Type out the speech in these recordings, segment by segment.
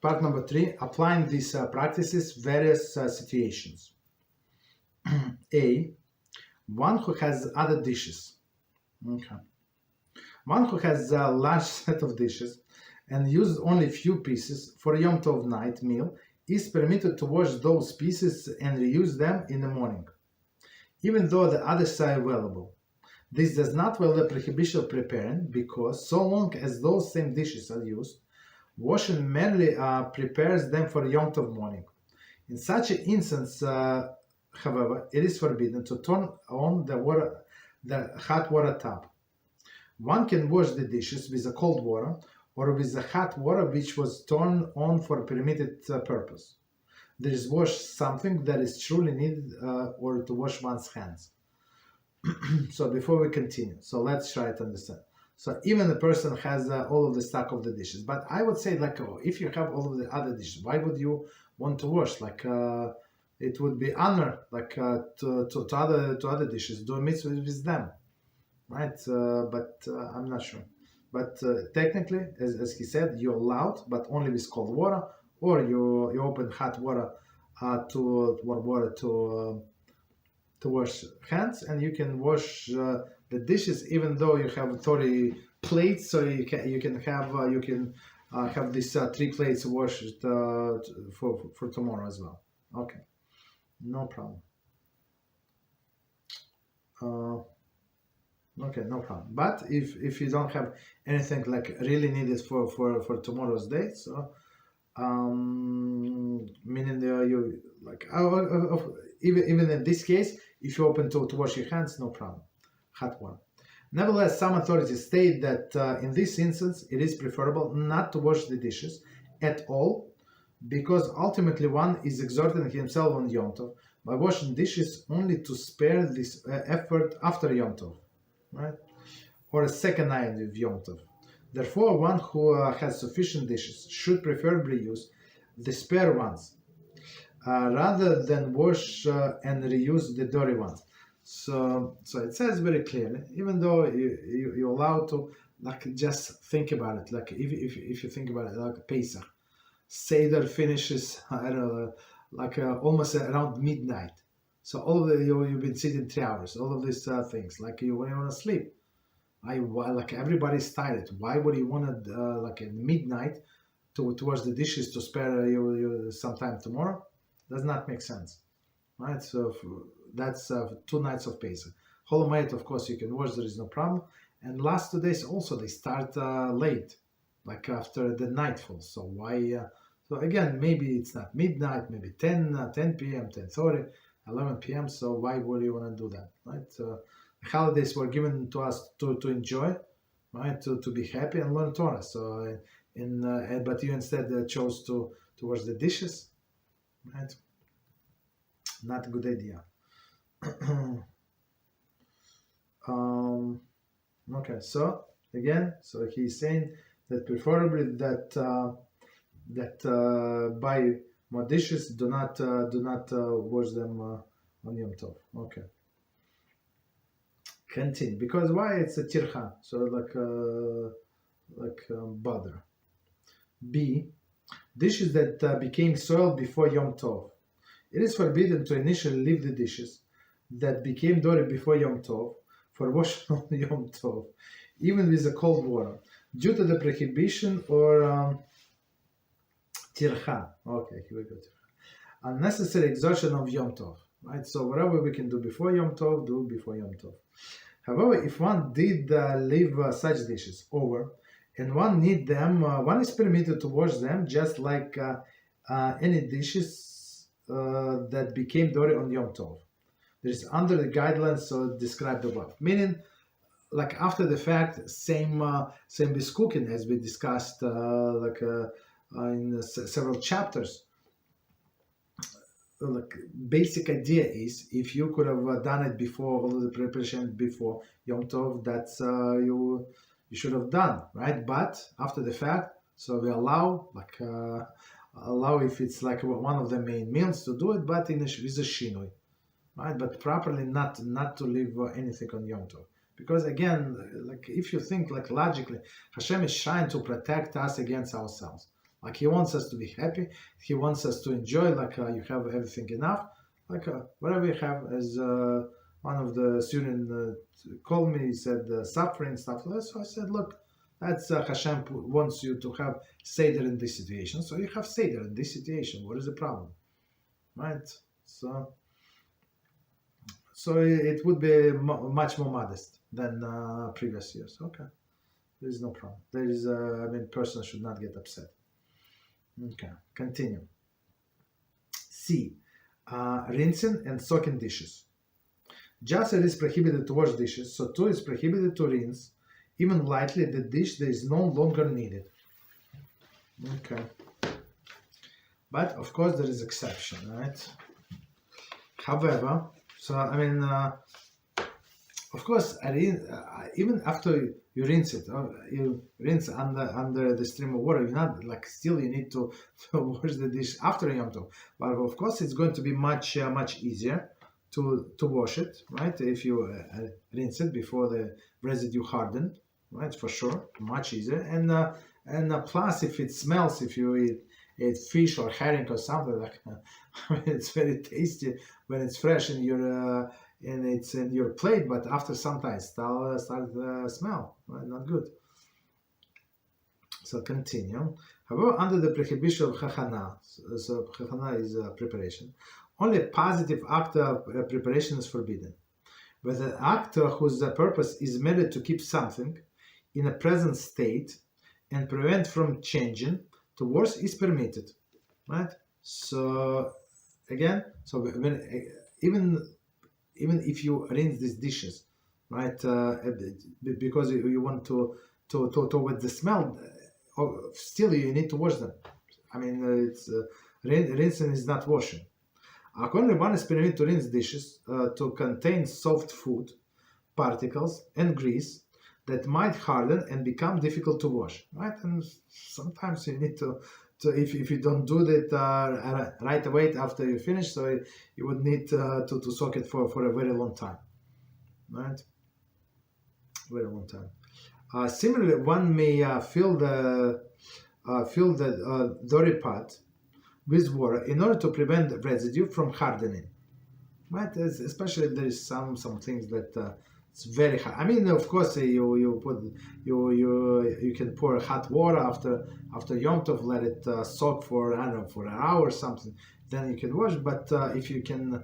Part number 3, applying these practices various situations. A, one who has other dishes. Okay. One who has a large set of dishes and uses only few pieces for Yom Tov night meal is permitted to wash those pieces and reuse them in the morning, even though the others are available. This does not violate the prohibition of preparing, because so long as those same dishes are used, washing merely prepares them for Yom Tov morning. In such an instance, however, it is forbidden to turn on the hot water tap. One can wash the dishes with the cold water or with the hot water which was turned on for a permitted purpose. There is wash something that is truly needed or to wash one's hands. So before we continue, so let's try to understand. So even the person has all of the stock of the dishes, but I would say if you have all of the other dishes, why would you want to wash? It would be honor to other dishes, do a mitzvah with them, right? But I'm not sure. But technically, as he said, you're allowed, but only with cold water, or you open hot water to warm water to wash hands, and you can wash the dishes even though you have 30 plates. So you can have these 3 plates washed for tomorrow as well. Okay, no problem. Okay, no problem. But if you don't have anything really needed for tomorrow's day, so meaning you even in this case, if you open to wash your hands, no problem, hot water. Nevertheless, some authorities state that in this instance it is preferable not to wash the dishes at all, because ultimately one is exerting himself on Yom Tov by washing dishes only to spare this effort after Yom Tov, right? Or a second night of Yom Tov. Therefore, one who has sufficient dishes should preferably use the spare ones rather than wash and reuse the dirty ones. So it says very clearly, even though you're allowed to just think about it, if you think about it, like Pesach, Seder finishes I don't know, almost around midnight. So all of you've been sitting 3 hours, all of these things, when you want to sleep. Everybody's tired. Why would you want to at midnight to wash the dishes to spare you sometime tomorrow? Does not make sense, right? So that's 2 nights of Pesach. Chol HaMoed, of course, you can wash, there is no problem. And last 2 days also they start late, after the nightfall. So why? So again, maybe it's not midnight, maybe 10 p.m., 10:30, 11 p.m. So why would you want to do that, right? Holidays were given to us to enjoy, right? To be happy and learn Torah. So but you instead chose to wash the dishes, right? Not a good idea. Okay, so again, so he's saying that preferably that buy more dishes, do not wash them on Yom Tov. Okay. Continue, because why it's a tircha, so bother. B, dishes that became soiled before Yom Tov. It is forbidden to initially leave the dishes that became dirty before Yom Tov for washing on Yom Tov, even with the cold water, due to the prohibition or tircha. Okay, here we go. Unnecessary exertion of Yom Tov. Right, so whatever we can do before Yom Tov, do before Yom Tov. However, if one did leave such dishes over, and one need them, one is permitted to wash them just like any dishes that became dirty on Yom Tov. There is under the guidelines so described above. Meaning, after the fact, same with cooking, as we discussed in several chapters. Basic idea is, if you could have done it before, all of the preparation before Yom Tov, that's you should have done, right? But after the fact, so we allow if it's one of the main meals to do it, but with a shinui, right? But properly not to leave anything on Yom Tov, because again, if you think logically, Hashem is trying to protect us against ourselves. Like he wants us to be happy. He wants us to enjoy. Like you have everything enough. Like whatever you have. As one of the students called me, he said suffering stuff like that. So I said, look, that's HaShem wants you to have seder in this situation. So you have seder in this situation. What is the problem, right? So it would be much more modest than previous years. Okay, there is no problem. There is, person should not get upset. Okay, continue. C, rinsing and soaking dishes. Just as it is prohibited to wash dishes, so too is prohibited to rinse, even lightly, the dish that is no longer needed. Okay. But of course there is exception, right? However, so of course, even after you rinse it, you rinse under the stream of water, you're not like still you need to wash the dish after Yom Tov. But of course, it's going to be much easier to wash it, right? If you rinse it before the residue hardened, right? For sure, much easier. And plus, if it smells, if you eat fish or herring or something like, it's very tasty when it's fresh in your and it's in your plate, but after some time start smell, right? Not good. So continue. However, under the prohibition of chachana, so chachana is preparation, only a positive act of preparation is forbidden. But an act whose purpose is merely to keep something in a present state and prevent from changing to worse is permitted, right? So again, so when even if you rinse these dishes, right, because you want to with the smell, still you need to wash them. It's rinsing is not washing. Accordingly, one is permitted to rinse dishes to contain soft food, particles, and grease that might harden and become difficult to wash, right? And sometimes you need to if you don't do that right away after you finish, so you would need to soak it for a very long time, right? Very long time. Similarly, one may fill the dirty pot with water in order to prevent the residue from hardening, right? Especially there is some things that it's very hard. Of course, you can pour hot water after Yom Tov, let it soak for for an hour or something. Then you can wash. But if you can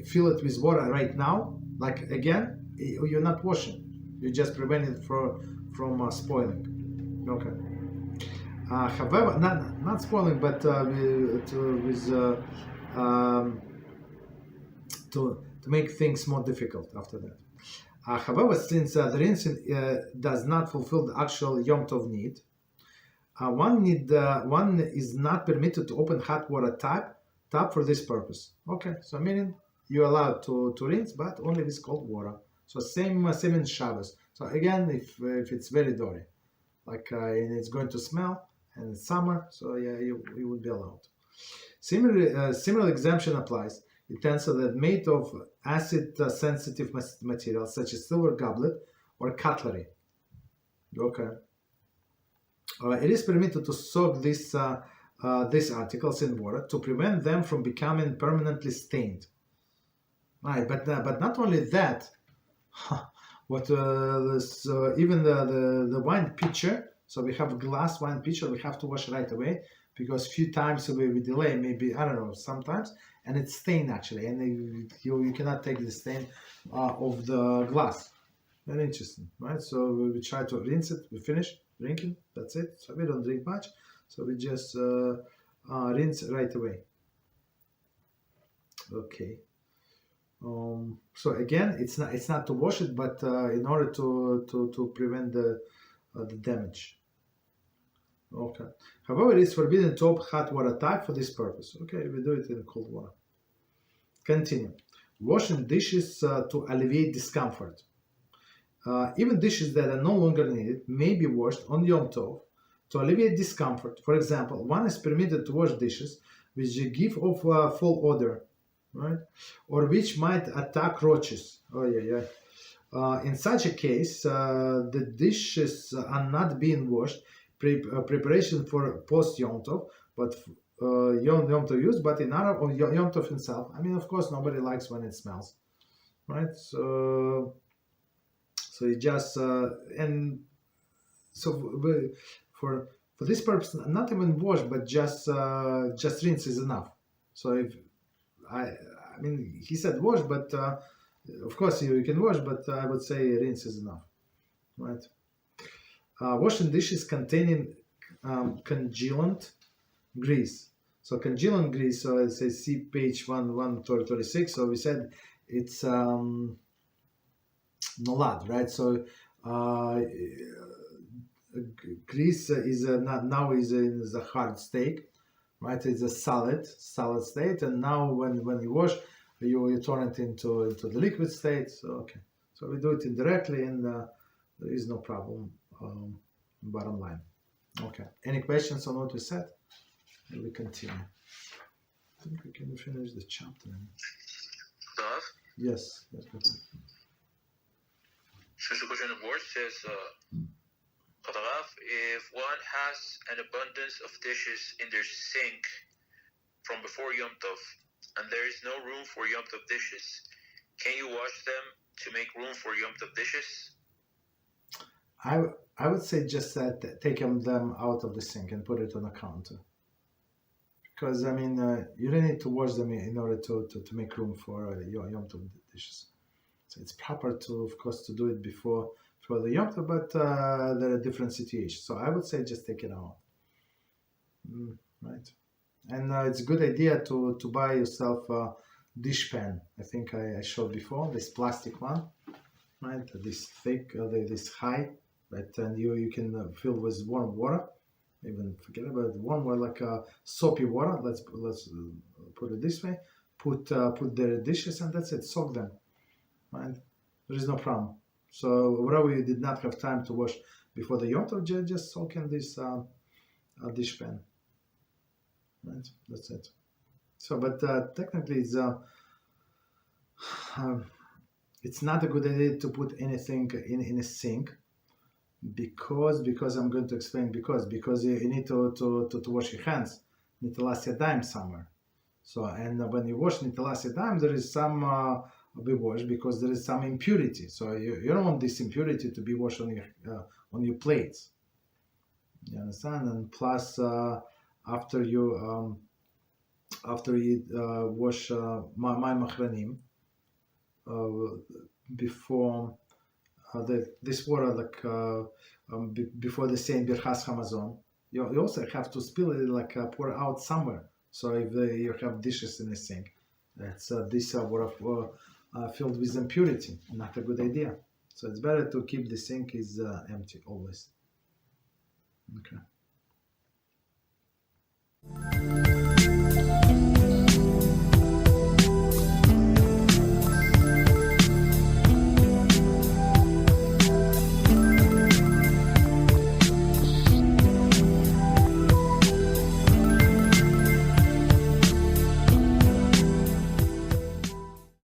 fill it with water right now, like again, you're not washing. You just prevent it from spoiling. Okay. However, not spoiling, but to make things more difficult after that. However, since the rinsing does not fulfill the actual Yom Tov need, one is not permitted to open hot water tap for this purpose. Okay, so meaning you're allowed to rinse, but only with cold water. So same in Shabbos. So again, if it's very dirty, like and it's going to smell, and it's summer, so yeah, you would be allowed. Similar exemption applies. Utensil that made of acid-sensitive material, such as silver goblet or cutlery. Okay. It is permitted to soak these articles in water to prevent them from becoming permanently stained. Right, but not only that, even the wine pitcher. So we have glass wine pitcher. We have to wash right away because few times we delay, maybe I don't know, sometimes. And it's stained actually, and you cannot take the stain of the glass. Very interesting, right? So we try to rinse it, we finish drinking, that's it. So we don't drink much, so we just rinse right away. Okay. So again, it's not to wash it, but in order to prevent the damage. Okay. However, it is forbidden to open hot water tap for this purpose. Okay, we do it in cold water. Continue. Washing dishes to alleviate discomfort. Even dishes that are no longer needed may be washed on Yom Tov to alleviate discomfort. For example, one is permitted to wash dishes which give off foul odor, right? Or which might attack roaches. In such a case, the dishes are not being washed preparation for post Yom Tov, but Yom Tov use, but in Arab or Yom Tov himself. I mean, of course, nobody likes when it smells, right? So you just and so for this purpose, not even wash, but just rinse is enough. So if I mean, he said wash, but of course you can wash, but I would say rinse is enough, right? Washing dishes containing congealant grease. So congealant grease, so it says see page 136. So we said it's nolad, right? So grease is now is in the hard state, right? It's a solid state, and now when you wash, you turn it into the liquid state. So okay, so we do it indirectly, and there is no problem. Bottom line. Okay. Any questions on what we said? And we continue. I think we can finish the chapter. Love? Yes. That's good. Special question of words says, if one has an abundance of dishes in their sink from before Yom Tov, and there is no room for Yom Tov dishes, can you wash them to make room for Yom Tov dishes? I would say just that take them out of the sink and put it on a counter. Because I mean, you don't need to wash them in order to make room for your Yom Tov dishes. So it's proper to, of course, to do it before the Yom Tov, but there are different situations. So I would say just take it out, right? And it's a good idea to buy yourself a dish pan. I think I showed before this plastic one, right? This thick, this high, right? And you can fill with warm water. Even forget about warm water, like soapy water. Let's put it this way. Put the dishes, and that's it. Soak them, right? There is no problem. So whatever you did not have time to wash before the Yom Tov, just soak in this dish pan, right? That's it. So, but technically, it's not a good idea to put anything in a sink. Because I'm going to explain because you need to wash your hands, nitalas yadayim somewhere. So and when you wash nitalas yadayim, there is some be washed because there is some impurity. So you don't want this impurity to be washed on your plates. You understand? And plus after you wash my machranim before. This water, like before the saying Birchas Hamazon, you also have to spill it, like pour out somewhere. So if you have dishes in the sink, that's this water filled with impurity, not a good idea. So it's better to keep the sink is empty always. Okay.